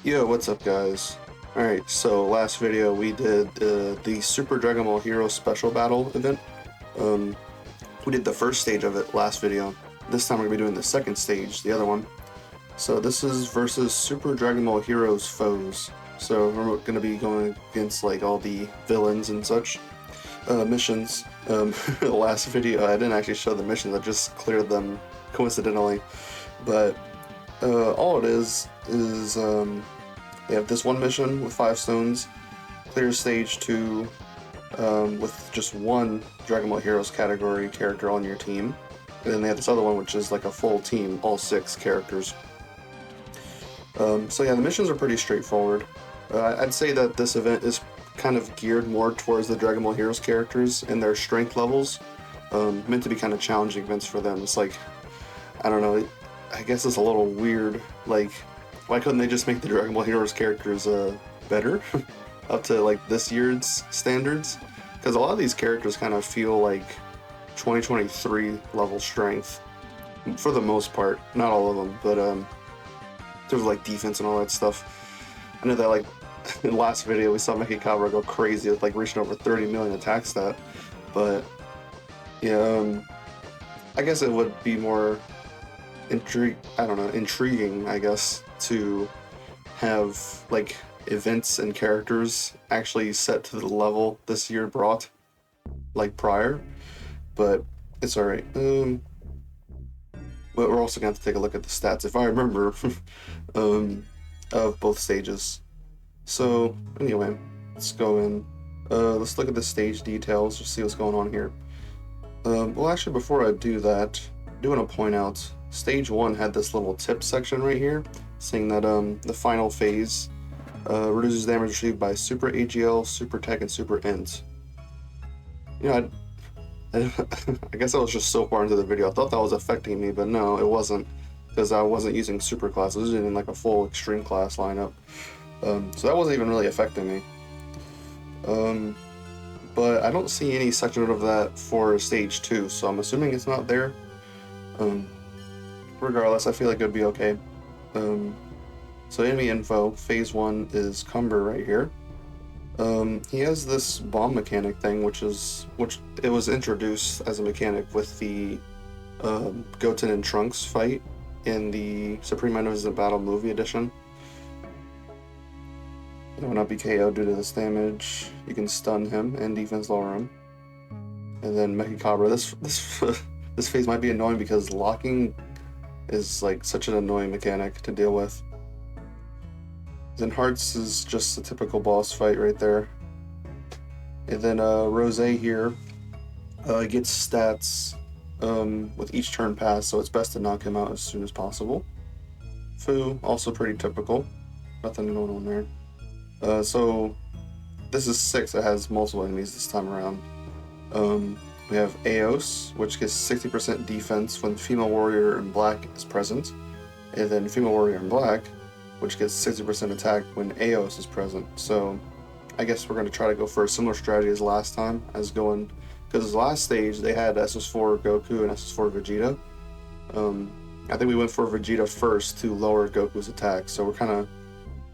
Yo, what's up guys? Alright, so last video we did the Super Dragon Ball Heroes Special Battle event. We did the first stage of it last video. This time we're going to be doing the second stage, the other one. So this is versus Super Dragon Ball Heroes foes. So we're going to be going against like all the villains and such missions. The last video I didn't actually show the missions, I just cleared them coincidentally. But all it is they have this one mission with 5 stones, clear stage 2 with just one Dragon Ball Heroes category character on your team, and then they have this other one which is like a full team, all 6 characters. So yeah, the missions are pretty straightforward. I'd say that this event is kind of geared more towards the Dragon Ball Heroes characters and their strength levels, meant to be kind of challenging events for them. It's like, I don't know, I guess it's a little weird, like, why couldn't they just make the Dragon Ball Heroes characters better up to like this year's standards? Because a lot of these characters kind of feel like 2023 level strength for the most part, not all of them, but there's like defense and all that stuff. I know that like in the last video we saw Mechikabra go crazy with like reaching over 30 million attack stat, but yeah, I guess it would be more intriguing, I guess, to have like events and characters actually set to the level this year brought like prior, but it's alright. But we're also gonna have to take a look at the stats, if I remember, of both stages. So anyway, let's go in. Let's look at the stage details, just see what's going on here. Well, actually, before I do that, I do want to point out Stage 1 had this little tip section right here, saying that the final phase reduces damage received by Super AGL, Super Tech, and Super Int. You know, I guess I was just so far into the video, I thought that was affecting me, but no, it wasn't, because I wasn't using Super class, I was using like a full Extreme class lineup. So that wasn't even really affecting me. But I don't see any section of that for Stage 2, so I'm assuming it's not there. Regardless, I feel like it would be okay. So enemy info, phase 1 is Cumber right here. He has this bomb mechanic thing, which it was introduced as a mechanic with the Goten and Trunks fight in the Supreme Magnificent Battle movie edition. It will not be KO'd due to this damage. You can stun him and defense lower him. And then Mechikabra, this phase might be annoying because locking is like such an annoying mechanic to deal with. Then Hearts is just a typical boss fight right there. And then Rose here gets stats with each turn pass, so it's best to knock him out as soon as possible. Fu, also pretty typical. Nothing going on there. So this is 6 that has multiple enemies this time around. We have Eos, which gets 60% defense when Female Warrior in Black is present, and then Female Warrior in Black, which gets 60% attack when Eos is present. So I guess we're going to try to go for a similar strategy as last time, because last stage they had SS4 Goku and SS4 Vegeta. I think we went for Vegeta first to lower Goku's attack, so we're kind of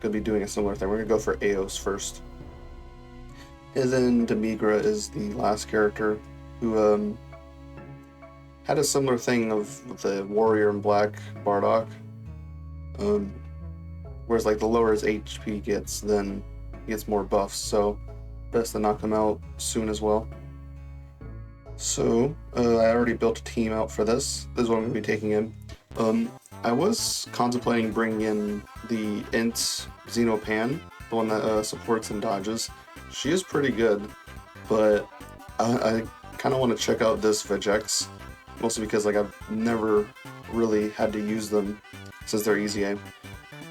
going to be doing a similar thing. We're going to go for Eos first. And then Demigra is the last character who had a similar thing with the Warrior in Black Bardock. Whereas like the lower his HP gets, then he gets more buffs, so best to knock him out soon as well. So I already built a team out for this. This is what I'm going to be taking in. I was contemplating bringing in the Int Xenopan, the one that supports and dodges. She is pretty good, but I kind of want to check out this Vegex, mostly because like I've never really had to use them since they're easy aim.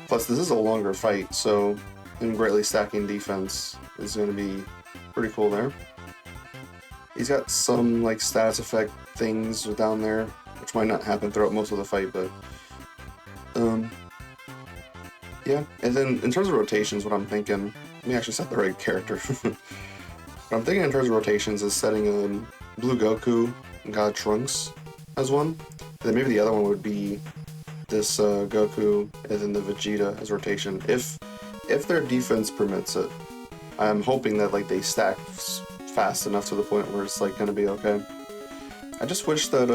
Plus this is a longer fight, so him greatly stacking defense is going to be pretty cool there. He's got some like status effect things down there, which might not happen throughout most of the fight, but yeah. And then in terms of rotations, what I'm thinking, let me actually set the right character. What I'm thinking in terms of rotations is setting Blue Goku and God Trunks as one, and then maybe the other one would be this Goku and then the Vegeta as rotation, if if their defense permits it, I'm hoping that like they stack fast enough to the point where it's like gonna be okay. I just wish that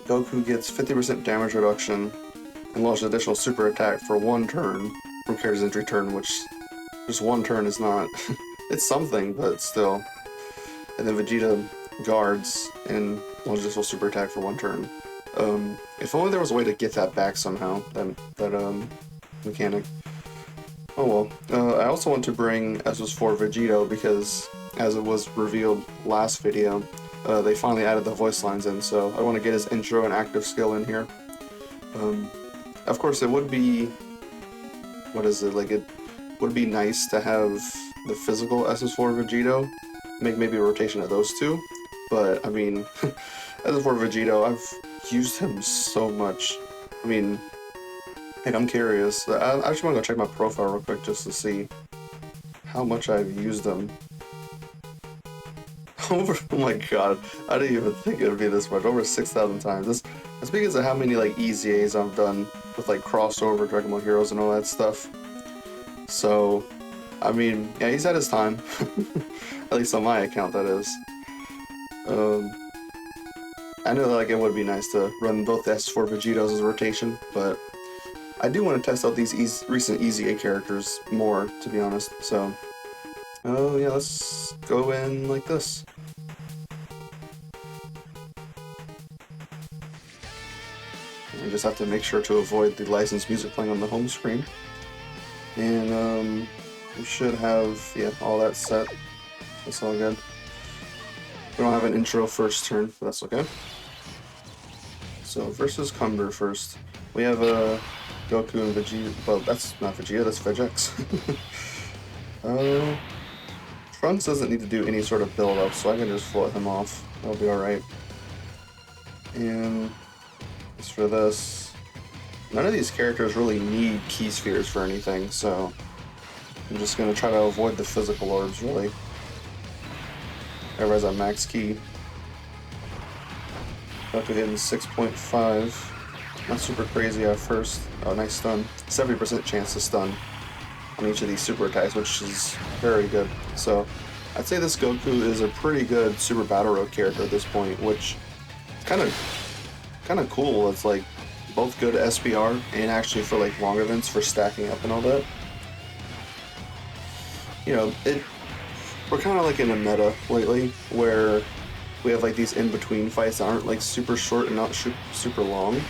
Goku gets 50% damage reduction and launches additional super attack for 1 turn from character's entry turn, which just 1 turn is not it's something, but still. And then Vegeta guards and launches additional super attack for 1 turn. If only there was a way to get that back somehow, that mechanic. Oh well. I also want to bring SS4 Vegito because, as it was revealed last video, they finally added the voice lines in, so I want to get his intro and active skill in here. Of course, it would be... what is it? Like, it would be nice to have the physical SS4 Vegito, make maybe a rotation of those two, but, I mean, SS4 Vegito, I've used him so much. I mean, heck, I'm curious. I actually want to go check my profile real quick just to see how much I've used him. Oh my god, I didn't even think it would be this much. Over 6,000 times. That's because of how many like EZAs I've done with like crossover Dragon Ball Heroes and all that stuff. So, I mean, yeah, he's had his time. At least on my account, that is. I know that like it would be nice to run both the S4 Vegetos as a rotation, but I do want to test out these recent EZA characters more, to be honest. So, oh yeah, let's go in like this. I just have to make sure to avoid the licensed music playing on the home screen. And we should have, yeah, all that set. That's all good. We don't have an intro first turn, but that's okay. So versus Cumber first. We have Goku and Vegeta. Well, that's not Vegeta, that's Vegex. Trunks doesn't need to do any sort of build up, so I can just float him off. That'll be alright. And as for this, none of these characters really need key spheres for anything, so I'm just gonna try to avoid the physical orbs, really. Everybody's at max key. Goku hitting 6.5. Not super crazy at first. Oh, nice stun. 70% chance to stun on each of these super attacks, which is very good. So I'd say this Goku is a pretty good Super Battle Road character at this point, which is kind of cool. It's like both good SBR and actually for like long events for stacking up and all that. You know, we're kind of like in a meta lately where we have like these in-between fights that aren't like super short and not super long.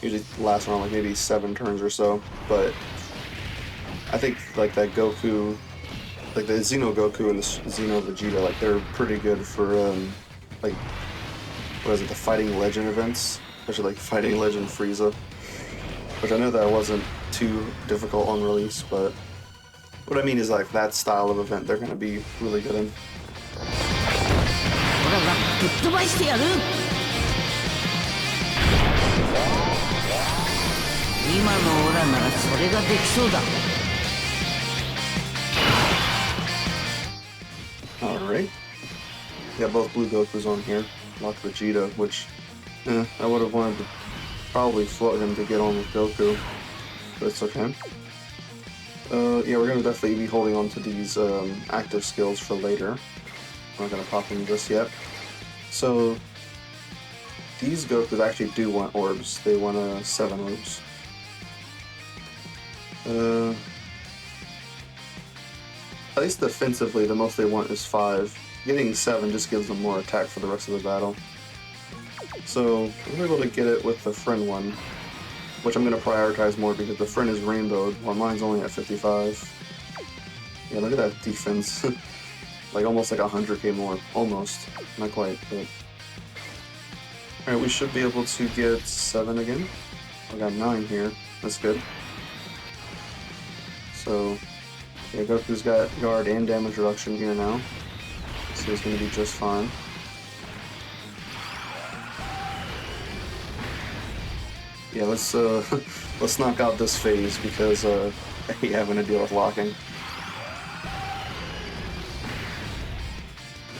Usually last around like maybe 7 turns or so, but I think like that Goku, like the Xeno Goku and the Xeno Vegeta, like they're pretty good for like, what is it, the Fighting Legend events, especially like Fighting Legend Frieza, which I know that wasn't too difficult on release, but what I mean is like that style of event they're gonna be really good in. Alright. Yeah, both blue Gokus on here. Locked Vegeta, which I would have wanted to probably float him to get on with Goku, but it's okay. Yeah, we're gonna definitely be holding on to these active skills for later. I'm not gonna pop them just yet. So these Gokus actually do want orbs. They want 7 orbs. At least defensively, the most they want is 5. Getting 7 just gives them more attack for the rest of the battle. So we're able to get it with the friend one, which I'm going to prioritize more because the friend is rainbowed while mine's only at 55. Yeah, look at that defense. Like almost like 100k more. Almost. Not quite, but... Alright, we should be able to get 7 again. I got 9 here. That's good. So, yeah, Goku's got guard and damage reduction here now. So he's going to be just fine. Yeah, let's knock out this phase because I hate having to deal with locking.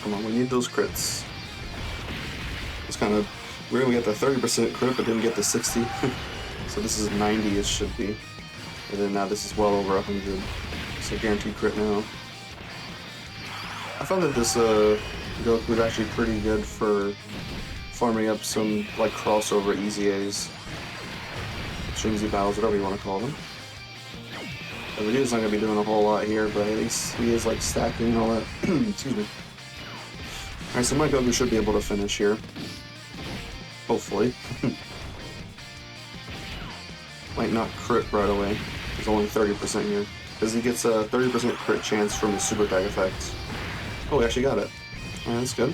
Come on, we need those crits. It's kind of weird we got the 30% crit but didn't get the 60. So this is 90 it should be. And then now this is well over 100. So guaranteed crit now. I found that this Goku is actually pretty good for farming up some like crossover easy A's. Extreme Z battles, whatever you want to call them. Vegeta's not going to be doing a whole lot here, but at least he is like stacking and all that. Excuse me. Alright, so my Goku should be able to finish here. Hopefully. Might not crit right away. There's only 30% here. Because he gets a 30% crit chance from his super tag effect. Oh, we actually got it. Alright, that's good.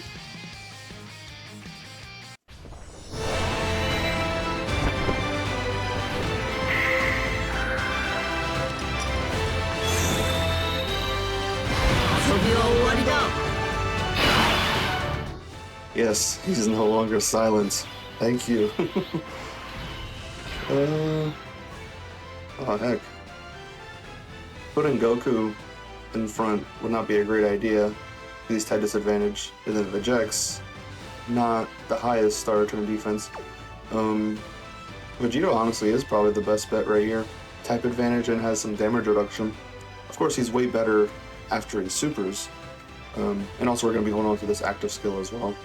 Yes, he's no longer silent. Thank you. Oh heck. Putting Goku in front would not be a great idea. He's tight disadvantage. And then Vegeta's not the highest star return defense. Vegeta honestly is probably the best bet right here. Type advantage and has some damage reduction. Of course, he's way better after he supers. And also we're going to be going on to this active skill as well.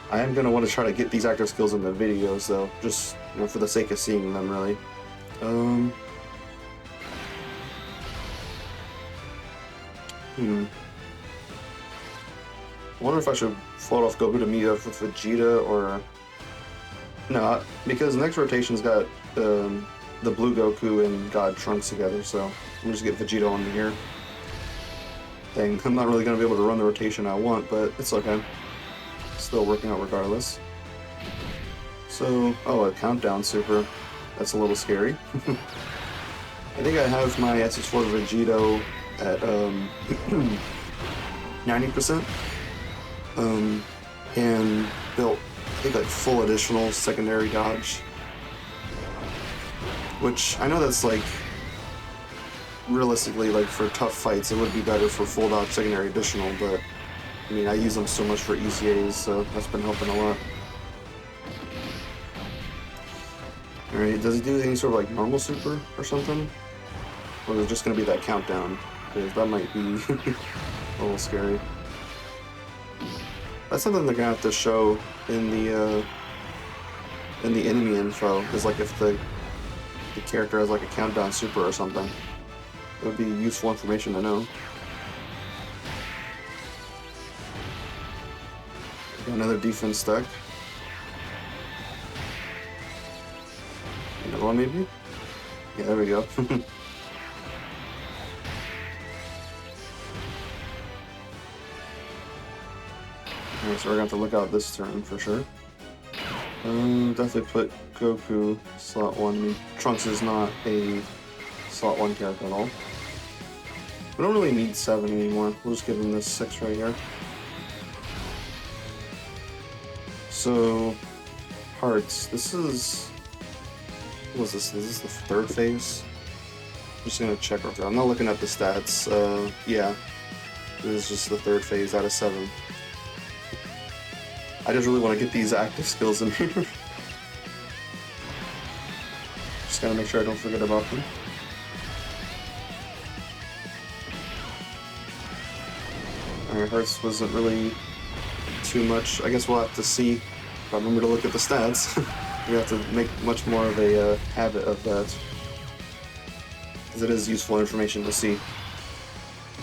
I am going to want to try to get these active skills in the videos though, just for the sake of seeing them really. I wonder if I should float off Goku to meet up with Vegeta or... No, because next rotation's got the blue Goku and God Trunks together, so I'm just get Vegeta on here. Dang, I'm not really going to be able to run the rotation I want, but it's okay. Still working out regardless. So, oh, a countdown super. That's a little scary. I think I have my SS4 Vegito at 90%. And built, I think, like full additional secondary dodge. Which, I know that's like, realistically, like for tough fights, it would be better for full dodge secondary additional, but I mean, I use them so much for ECAs, so that's been helping a lot. Alright, does he do any sort of like normal super or something? Or is it just going to be that countdown? Because that might be a little scary. That's something they're going to have to show in the enemy info, is like if the character has like a countdown super or something. It would be useful information to know. Got another defense stack. Another one maybe? Yeah, there we go. Alright, so we're gonna have to look out this turn for sure. Definitely put Goku slot 1. I mean, Trunks is not a slot 1 character at all. We don't really need 7 anymore. We'll just give him this 6 right here. So, hearts. This is... What was this? Is this the 3rd phase? I'm just gonna check real quick. I'm not looking at the stats. Yeah. This is just the 3rd phase out of 7. I just really want to get these active skills in here. Just gotta make sure I don't forget about them. Alright, Hearts wasn't really too much. I guess we'll have to see if I remember to look at the stats. We have to make much more of a habit of that, because it is useful information to see.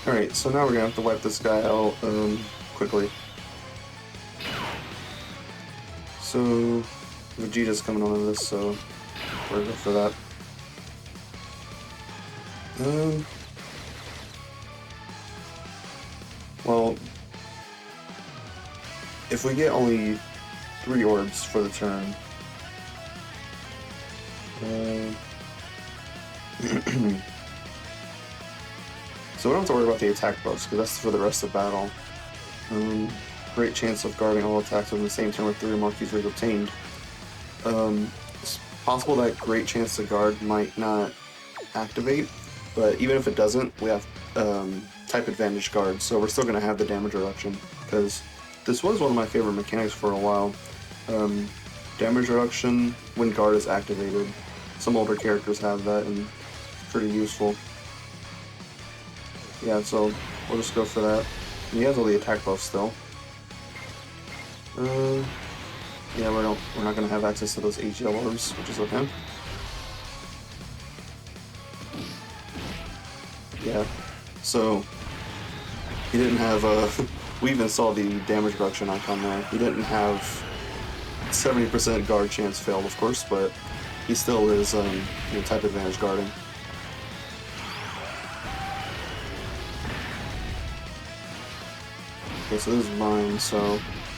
Alright, so now we're gonna have to wipe this guy out quickly. So, Vegeta's coming on this, so we're good for that. Well, if we get only 3 orbs for the turn, so we don't have to worry about the attack buffs, because that's for the rest of the battle. Great chance of guarding all attacks within the same turn with 3 or more keys obtained. It's possible that great chance to guard might not activate, but even if it doesn't, we have type advantage guard, so we're still going to have the damage reduction, because this was one of my favorite mechanics for a while. Damage reduction when guard is activated. some older characters have that, and it's pretty useful. Yeah, so we'll just go for that. And he has all the attack buffs still. Yeah, we're not gonna have access to those AGL orbs, which is okay. Yeah, so he didn't have we even saw the damage reduction icon there. He didn't have 70% guard chance failed, of course, but he still is type advantage guarding. Okay, so this is mine, so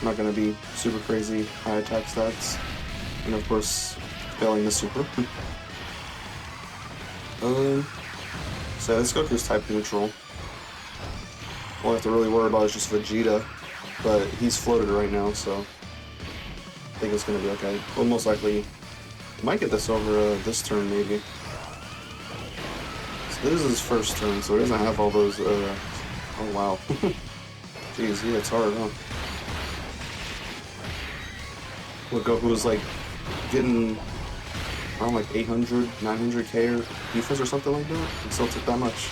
I'm not going to be super crazy high attack stats. And of course, failing the super. So this Goku's type neutral. All I have to really worry about is just Vegeta, but he's floated right now, so I think it's going to be okay. We'll most likely might get this over this turn, maybe. So this is his first turn, so he doesn't have all those, oh wow. Jeez, yeah, it's hard, huh? Well, Goku was like getting around like 800, 900k or defense or something like that. It still took that much.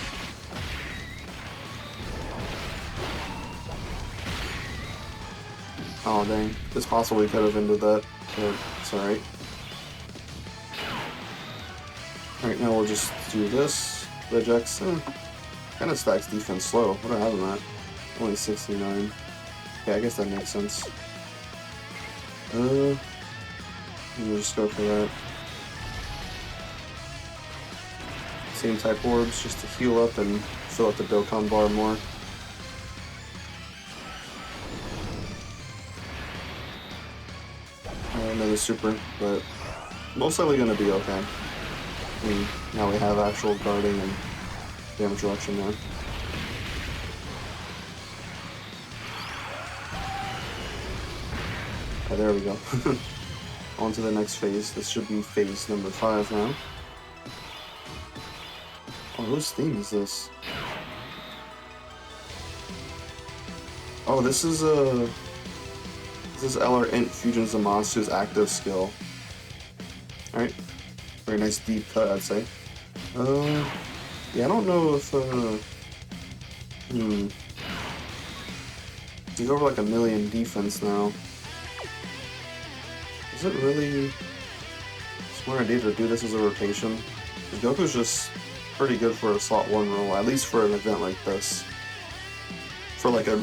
Oh dang, this possibly could have ended that, but it's alright. Alright, now we'll just do this. Regex, kind of stacks defense slow. What do I have him at? Only 69. Yeah, I guess that makes sense. We'll just go for that. Same type orbs just to heal up and fill up the Dokkan bar more. Another super, but most likely going to be okay. I mean, now we have actual guarding and damage reduction there. Okay, there we go. On to the next phase. This should be phase number 5 now. Oh, whose theme is this? Oh, this is LR Int Fusion Zamasu's active skill. Alright. Very nice deep cut, I'd say. Yeah, I don't know if, he's over like 1,000,000 defense now. Is it really smart idea to do this as a rotation? Because Goku's just pretty good for a slot 1 roll, at least for an event like this. For like a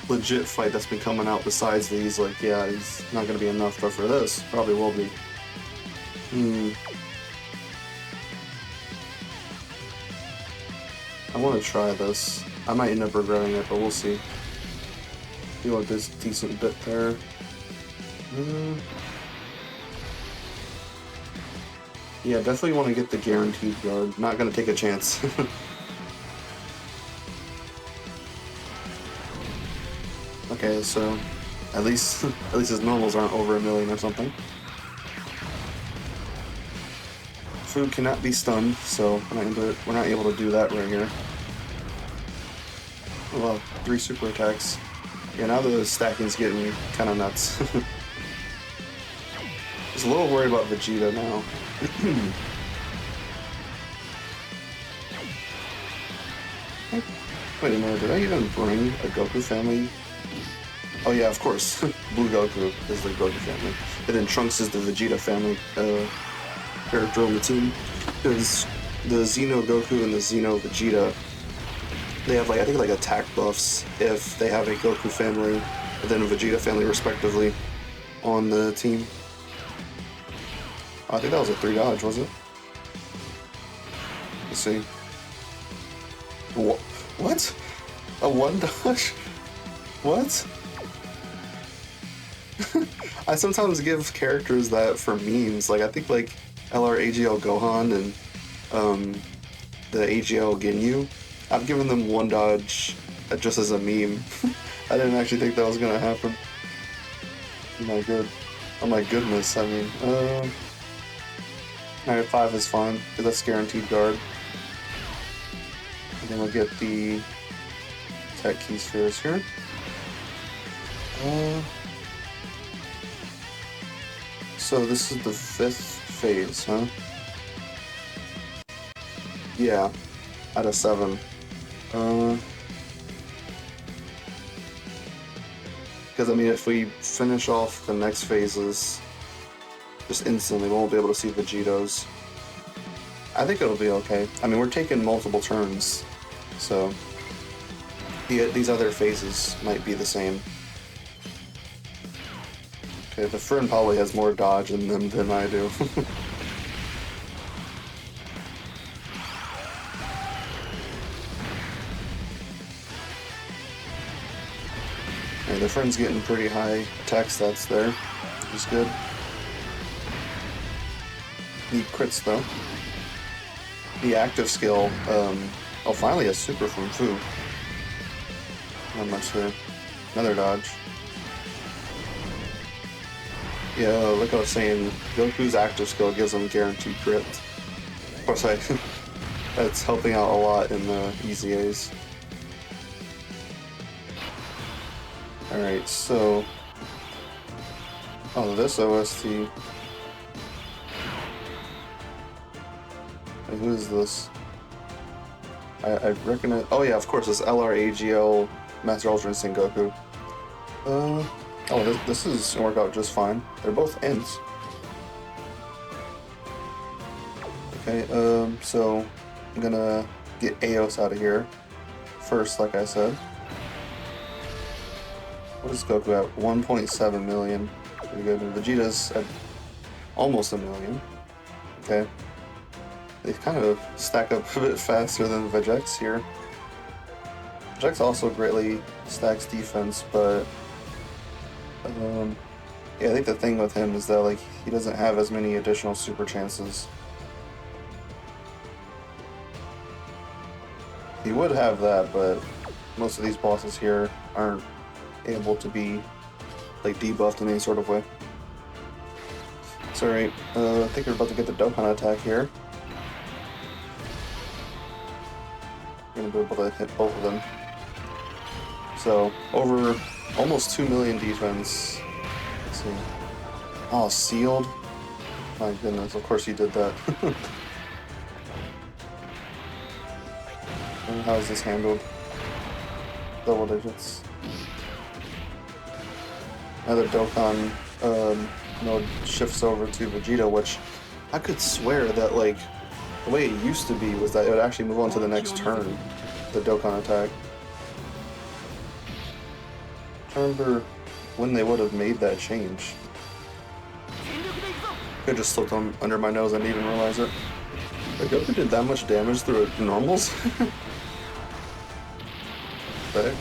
legit fight that's been coming out besides these, like, yeah, he's not going to be enough, but for this, probably will be. I want to try this. I might end up regretting it, but we'll see. Feel like there's a decent bit there. Yeah, definitely want to get the guaranteed guard. Not going to take a chance. Okay, so at least his normals aren't over 1,000,000 or something. Food cannot be stunned, so we're not able to do that right here. Oh wow, 3 super attacks. Yeah, now the stacking's getting kind of nuts. Just a little worried about Vegeta now. Wait a minute, did I even bring a Goku family? Oh yeah, of course. Blue Goku is the Goku family. And then Trunks is the Vegeta family character on the team. Because the Xeno Goku and the Xeno Vegeta, they have like, I think like attack buffs if they have a Goku family and then a Vegeta family respectively on the team. Oh, I think that was a 3 dodge, was it? Let's see. What? A 1 dodge? What? I sometimes give characters that for memes. Like I think like LR AGL Gohan and the AGL Ginyu, I've given them 1 dodge just as a meme. I didn't actually think that was gonna happen. Oh my goodness, I mean, alright, 5 is fine, because that's guaranteed guard. And then we'll get the tech key spheres here. So this is the 5th phase, huh? Yeah, out of 7. Because I mean, if we finish off the next phases just instantly, we won't be able to see Vegetos. I think it'll be okay. I mean, we're taking multiple turns, so these other phases might be the same. Okay, the Fern probably has more dodge in them than I do. Okay, the Fern's getting pretty high attack stats there, which is good. He crits though. The active skill, oh, finally a super from Fu. Not much there. Another dodge. Yeah, like I was saying, Goku's active skill gives him guaranteed crit. Of course, that's helping out a lot in the EZAs. Alright, so... Oh, this OST... Wait, who is this? I reckon it... Oh yeah, of course, it's LRAGL Master Ultra Instinct Goku. Oh, this is gonna work out just fine. They're both ends. Okay, so I'm gonna get Eos out of here first, like I said. What is Goku at? 1.7 million. Pretty good. And Vegeta's at almost 1 million. Okay. They kind of stack up a bit faster than Vegeta's here. Vegeta's also greatly stacks defense, but yeah, I think the thing with him is that like he doesn't have as many additional super chances. He would have that, but most of these bosses here aren't able to be like debuffed in any sort of way. It's alright. I think we're about to get the Dokkan attack here. We're gonna be able to hit both of them. So over almost 2 million defense. Let's see. Oh, sealed. My goodness, of course he did that. And how is this handled? Double digits. Another Dokkan node shifts over to Vegeta, which I could swear that like the way it used to be was that it would actually move on to the next turn, the Dokkan attack. I remember when they would have made that change. It just slipped on under my nose, I didn't even realize it. Like, Goku did that much damage through normals? Okay.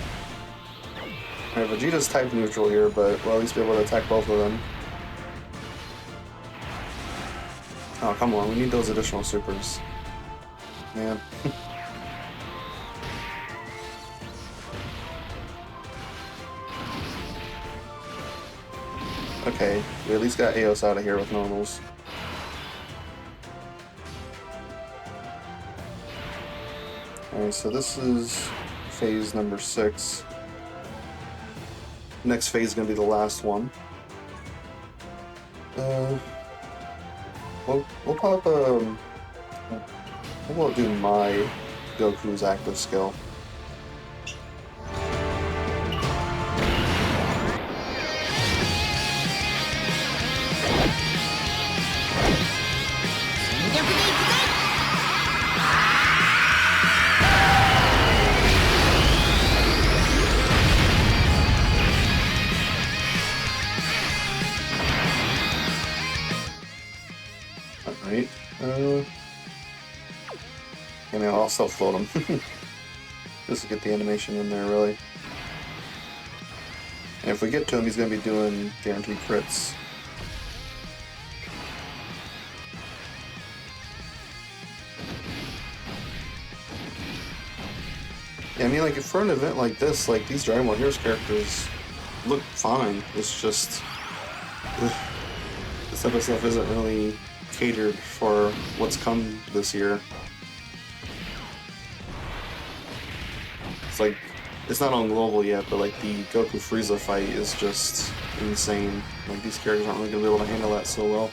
Alright, Vegeta's type neutral here, but we'll at least be able to attack both of them. Oh, come on, we need those additional supers. Man. Okay, we at least got Eos out of here with normals. Alright, so this is phase number 6. Next phase is going to be the last one. We'll pop we'll do my Goku's active skill. Alright, and I'll self-float him. Just to get the animation in there, really. And if we get to him, he's going to be doing guaranteed crits. Yeah, I mean, like, for an event like this, like, these Dragon Ball Heroes characters look fine. It's just... this type of stuff isn't really catered for what's come this year. It's like, it's not on global yet, but like the Goku Frieza fight is just insane. Like these characters aren't really gonna be able to handle that so well.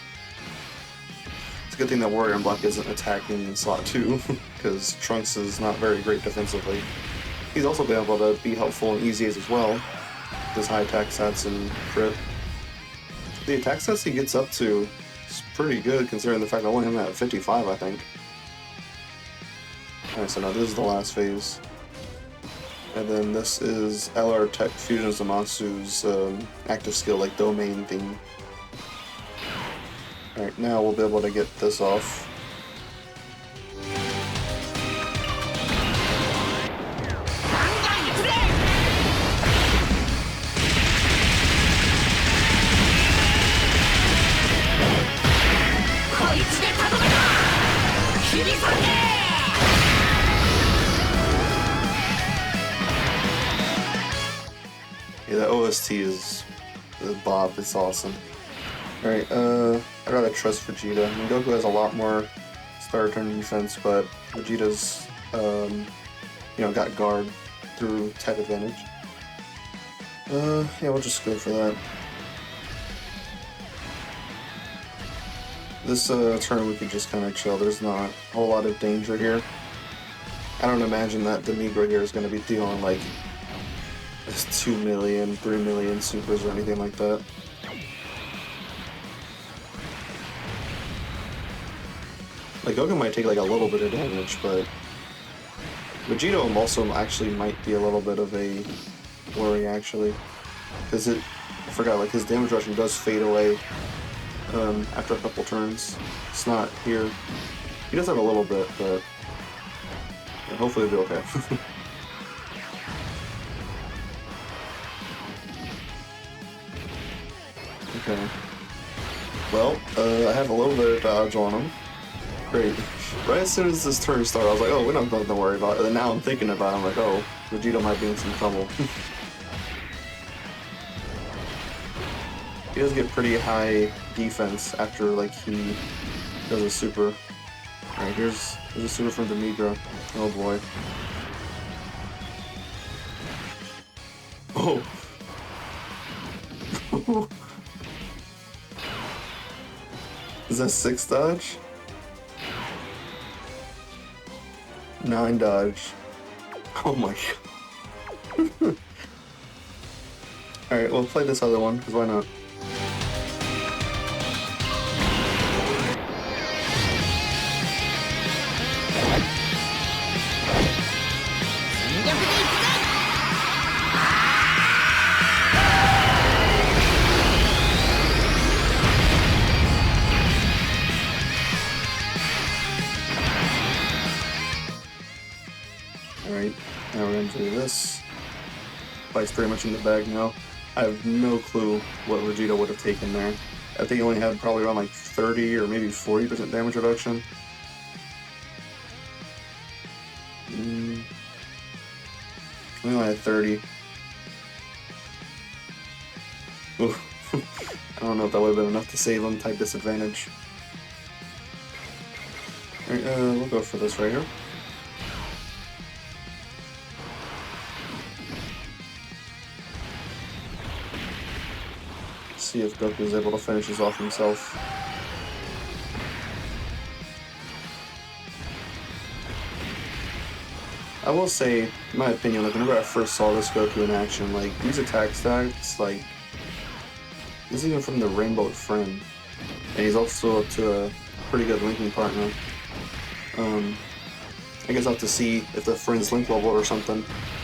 It's a good thing that Warrior and Black isn't attacking in slot 2, because Trunks is not very great defensively. He's also been able to be helpful in EZAs as well, with his high attack stats and crit. The attack stats he gets up to is pretty good, considering the fact that I only him at 55, I think. Alright, so now this is the last phase. And then this is LR Tech Fusion Zamatsu's active skill, like domain theme. Alright, now we'll be able to get this off. Yeah, the OST is Bob, it's awesome. Alright, I'd rather trust Vegeta. I mean, Goku has a lot more star turn defense, but Vegeta's, got guard through type advantage. Yeah, we'll just go for that. This turn we could just kind of chill. There's not a whole lot of danger here. I don't imagine that Demigro here is going to be dealing like 2 million, 3 million supers or anything like that. Like, Goku might take like a little bit of damage, but Vegito also actually might be a little bit of a worry, actually. Because I forgot, like, his damage reduction does fade away after a couple turns. It's not here. He does have a little bit, but yeah, hopefully it'll be okay. Okay. Well, I have a little bit of dodge on him. Great. Right as soon as this turn started, I was like, oh, we don't have nothing to worry about. And then now I'm thinking about it, I'm like, oh, Vegito might be in some trouble. He does get pretty high defense after, like, he does a super. Alright, here's a super from Demigro. Oh boy. Oh! Is that 6 dodge? 9 dodge. Oh my god. Alright, we'll play this other one, because why not? Alright, now we're going to do this. Fight's pretty much in the bag now. I have no clue what Vegeta would have taken there. I think he only had probably around like 30 or maybe 40% damage reduction. He only had 30. Ooh. I don't know if that would have been enough to save him. Type disadvantage. Alright, we'll go for this right here. See if Goku is able to finish this off himself. I will say, in my opinion, like whenever I first saw this Goku in action, like these attack stats, like this is even from the Rainbow Friend, and he's also to a pretty good linking partner. I guess I'll have to see if the friend's link level or something,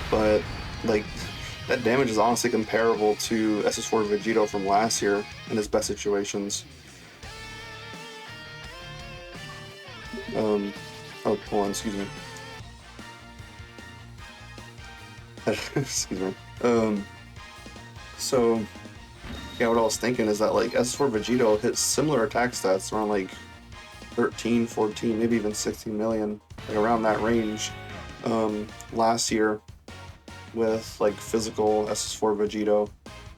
but like. That damage is honestly comparable to SS4 Vegito from last year in his best situations. Oh, hold on, excuse me. Excuse me. So, yeah, what I was thinking is that, like, SS4 Vegito hits similar attack stats around, like, 13, 14, maybe even 16 million, like, around that range, last year. With like physical SS4 Vegito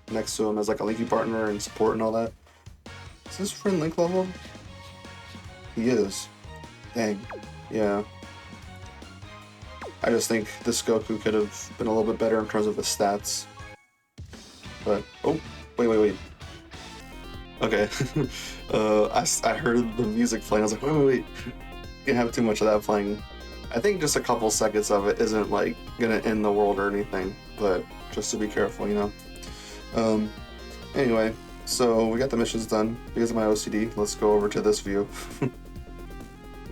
next to him as like a linky partner and support and all that. Is this friend link level? He is. Dang. Yeah. I just think this Goku could have been a little bit better in terms of his stats. But oh, wait. Okay. I heard the music playing. I was like, wait. You can't have too much of that playing. I think just a couple seconds of it isn't like gonna end the world or anything, but just to be careful, you know. Anyway, so we got the missions done. Because of my OCD, let's go over to this view.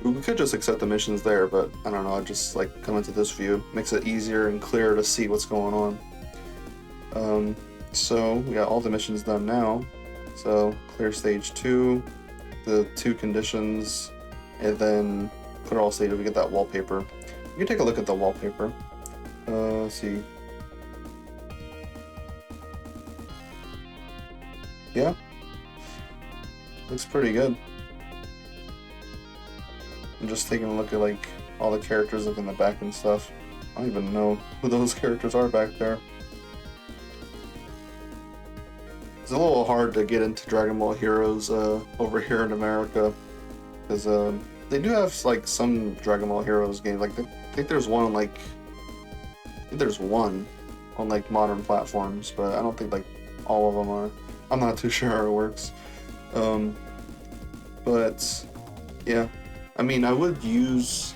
We could just accept the missions there, but I don't know, I just like come into this view. Makes it easier and clearer to see what's going on. So we got all the missions done now. So clear stage 2, the 2 conditions, and then put it all stated. We get that wallpaper. You can take a look at the wallpaper. Let's see. Yeah, looks pretty good. I'm just taking a look at like all the characters like in the back and stuff. I don't even know who those characters are back there. It's a little hard to get into Dragon Ball Heroes over here in America, because they do have like some Dragon Ball Heroes games. Like I think there's one on like modern platforms, but I don't think like all of them are. I'm not too sure how it works. But yeah, I mean, I would use.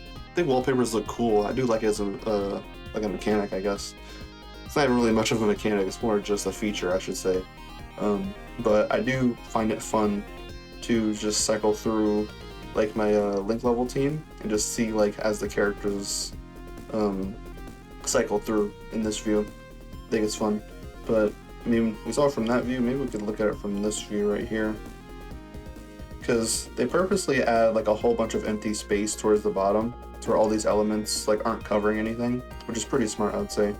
I think wallpapers look cool. I do like it as a like a mechanic, I guess. It's not even really much of a mechanic. It's more just a feature, I should say. But I do find it fun to just cycle through like my link level team and just see like as the characters cycle through in this view. I think it's fun. But I mean, we saw it from that view. Maybe we could look at it from this view right here, because they purposely add like a whole bunch of empty space towards the bottom, to where all these elements like aren't covering anything, which is pretty smart, I would say.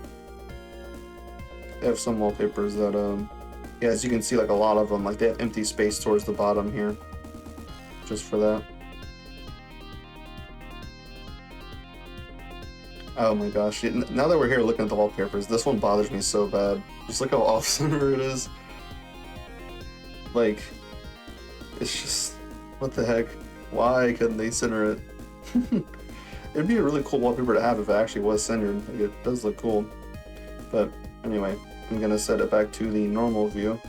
They have some wallpapers that yeah, as you can see, like a lot of them, like they have empty space towards the bottom here, just for that. Oh my gosh, now that we're here looking at the wallpapers, this one bothers me so bad. Just look how off-center it is. Like, it's just, what the heck? Why couldn't they center it? It'd be a really cool wallpaper to have if it actually was centered. Like, it does look cool. But anyway, I'm gonna set it back to the normal view.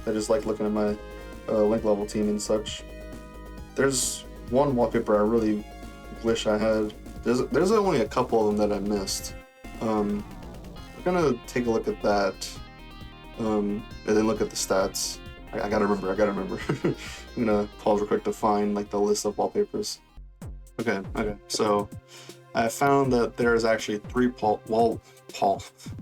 I just like looking at my link level team and such. There's one wallpaper I really wish I had. There's only a couple of them that I missed. We're gonna take a look at that, and then look at the stats. I gotta remember. I'm gonna pause real quick to find like the list of wallpapers. Okay. So I found that there's actually 3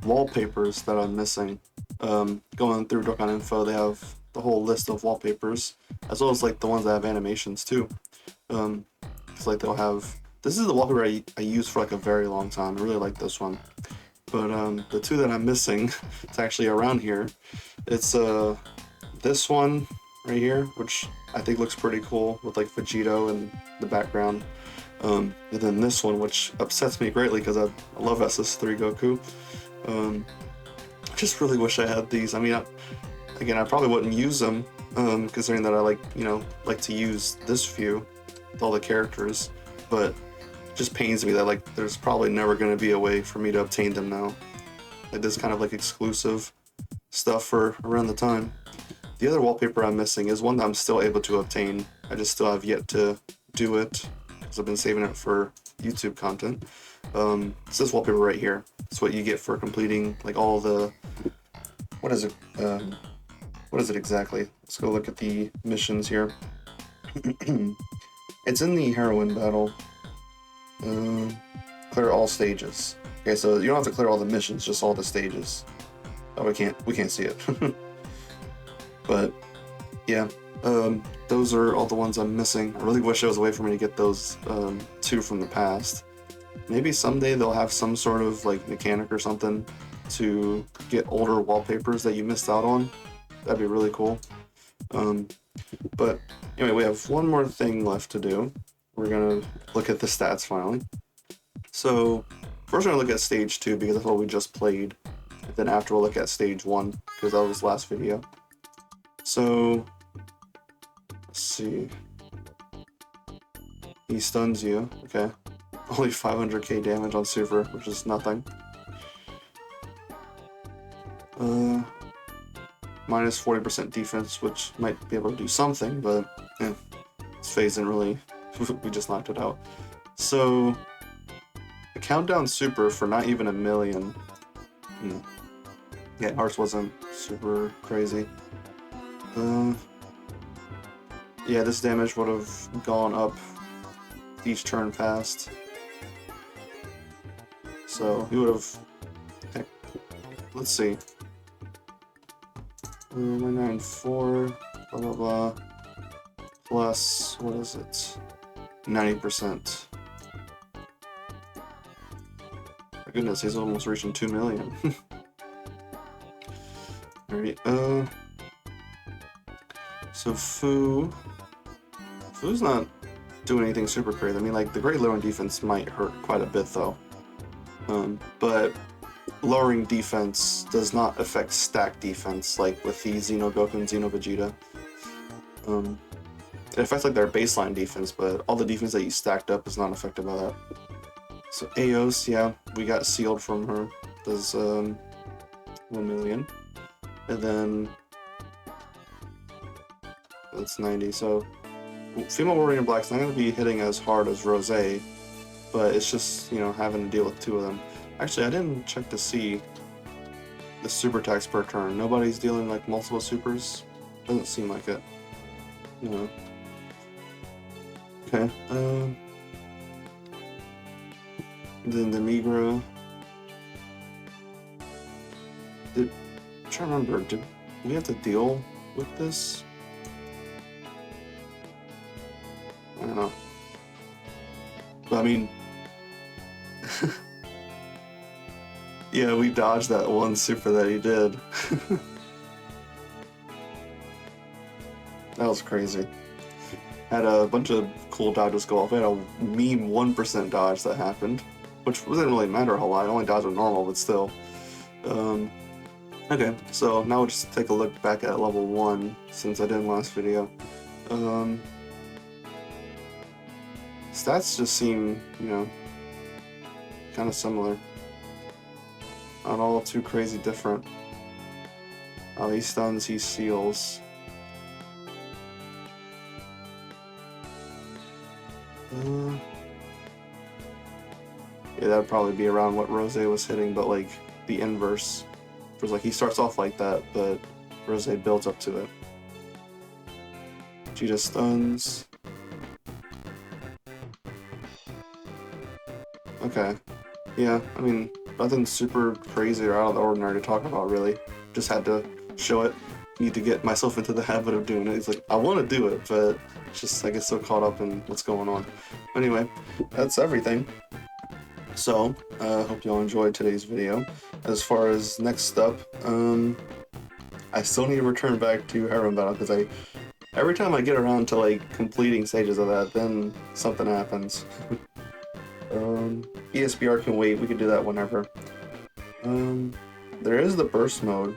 wallpapers that I'm missing. Going through Dokkan info, they have the whole list of wallpapers, as well as like the ones that have animations too. It's like they'll have. This is the wallpaper I used for like a very long time. I really like this one. But the 2 that I'm missing, it's actually around here. It's this one right here, which I think looks pretty cool with like Vegito in the background. And then this one, which upsets me greatly because I love SS3 Goku. I just really wish I had these. I mean, I probably wouldn't use them, considering that I like to use this view with all the characters, but it just pains me that like there's probably never going to be a way for me to obtain them now. Like this kind of like exclusive stuff for around the time. The other wallpaper I'm missing is one that I'm still able to obtain. I just still have yet to do it because I've been saving it for YouTube content. It's this wallpaper right here. It's what you get for completing like all the, what is it exactly? Let's go look at the missions here. It's in the heroine battle. Clear all stages. Okay, so you don't have to clear all the missions, just all the stages. Oh, we can't see it. But yeah, those are all the ones I'm missing. I really wish there was a way for me to get those 2 from the past. Maybe someday they'll have some sort of like mechanic or something to get older wallpapers that you missed out on. That'd be really cool. But anyway, we have one more thing left to do. We're gonna look at the stats finally. So first we're gonna look at stage 2 because that's what we just played. And then after we'll look at stage 1 because that was last video. So let's see. He stuns you. Okay. Only 500k damage on Super, which is nothing. minus 40% defense, which might be able to do something, but this phase didn't really, we just knocked it out. So, a countdown super for not even 1 million. Yeah, ours wasn't super crazy. Yeah, this damage would have gone up each turn passed. So, he would have, heck, let's see. 994, blah blah blah, plus, what is it? 90%. My goodness, he's almost reaching 2 million. Alright, so Fu's not doing anything super crazy. I mean, like, the Great Lowering defense might hurt quite a bit, though. But lowering defense does not affect stack defense, like with the Xeno Goku and Xeno Vegeta. It affects, like, their baseline defense, but all the defense that you stacked up is not affected by that. So Aos, yeah, we got sealed from her. Does 1 million. And then that's 90. So female warrior in black's not going to be hitting as hard as Rose, but it's just, you know, having to deal with 2 of them. Actually, I didn't check to see the super attacks per turn. Nobody's dealing like multiple supers. Doesn't seem like it. You know. Okay. Then the Migra. I'm trying to remember, did we have to deal with this? I don't know. But I mean, yeah, we dodged that one super that he did. That was crazy. Had a bunch of cool dodges go off. I had a mean 1% dodge that happened, which didn't really matter a whole lot. I only dodged with normal, but still. Okay, so now we'll just take a look back at level 1, since I did in the last video. Stats just seem, you know, kind of similar. Not all too crazy different. Oh, he stuns, he seals. Yeah, that'd probably be around what Rose was hitting, but like the inverse. It was like he starts off like that, but Rose builds up to it. She just stuns. Okay. Yeah, I mean, nothing super crazy or out of the ordinary to talk about, really. Just had to show it. Need to get myself into the habit of doing it. It's like, I want to do it, but it's just, I get so caught up in what's going on. Anyway, that's everything. So, I hope you all enjoyed today's video. As far as next up, I still need to return back to Heron Battle, because every time I get around to, like, completing stages of that, then something happens. ESBR can wait, we can do that whenever. There is the burst mode,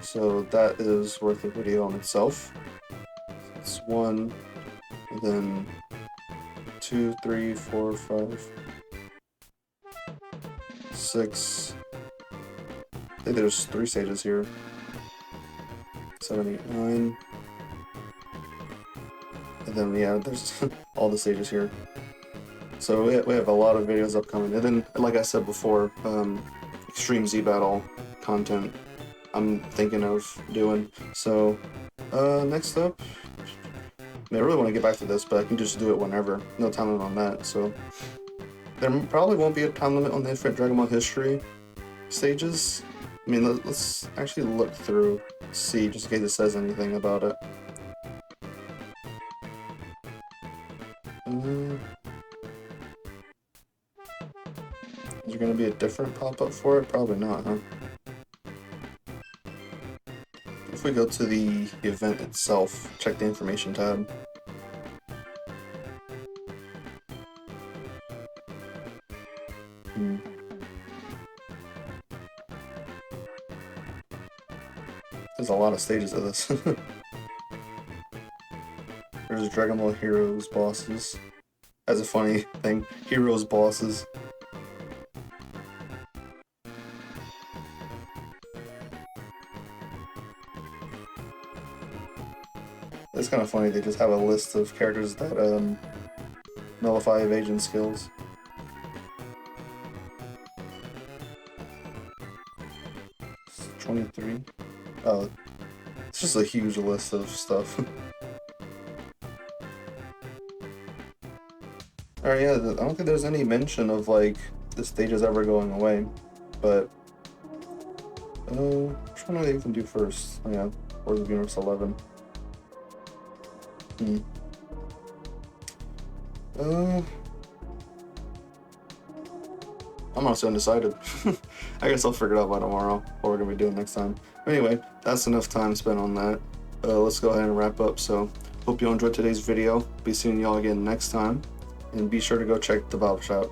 so that is worth a video on itself. It's 1, and then 2, 3, 4, 5, 6. I think there's 3 stages here. 7, 8, 9. And then, yeah, there's all the stages here. So we have a lot of videos upcoming. And then, like I said before, Extreme Z Battle content I'm thinking of doing. So, next up, I really want to get back to this, but I can just do it whenever. No time limit on that, so. There probably won't be a time limit on the Infinite Dragon Ball History stages. I mean, let's actually look through, see, just in case it says anything about it. Is there going to be a different pop-up for it? Probably not, huh? If we go to the event itself, check the information tab. There's a lot of stages of this. There's Dragon Ball Heroes bosses. As a funny thing, Heroes bosses. it's kind of funny they just have a list of characters that nullify evasion skills. It's 23. Oh, it's just a huge list of stuff. Alright, yeah, I don't think there's any mention of, like, the stages ever going away, but, which one do they even do first? Oh, yeah, Wars of Universe 11. I'm honestly undecided. I guess I'll figure it out by tomorrow, what we're gonna be doing next time. Anyway, that's enough time spent on that. Let's go ahead and wrap up, so hope you all enjoyed today's video. Be seeing y'all again next time. And be sure to go check the Bob Shop.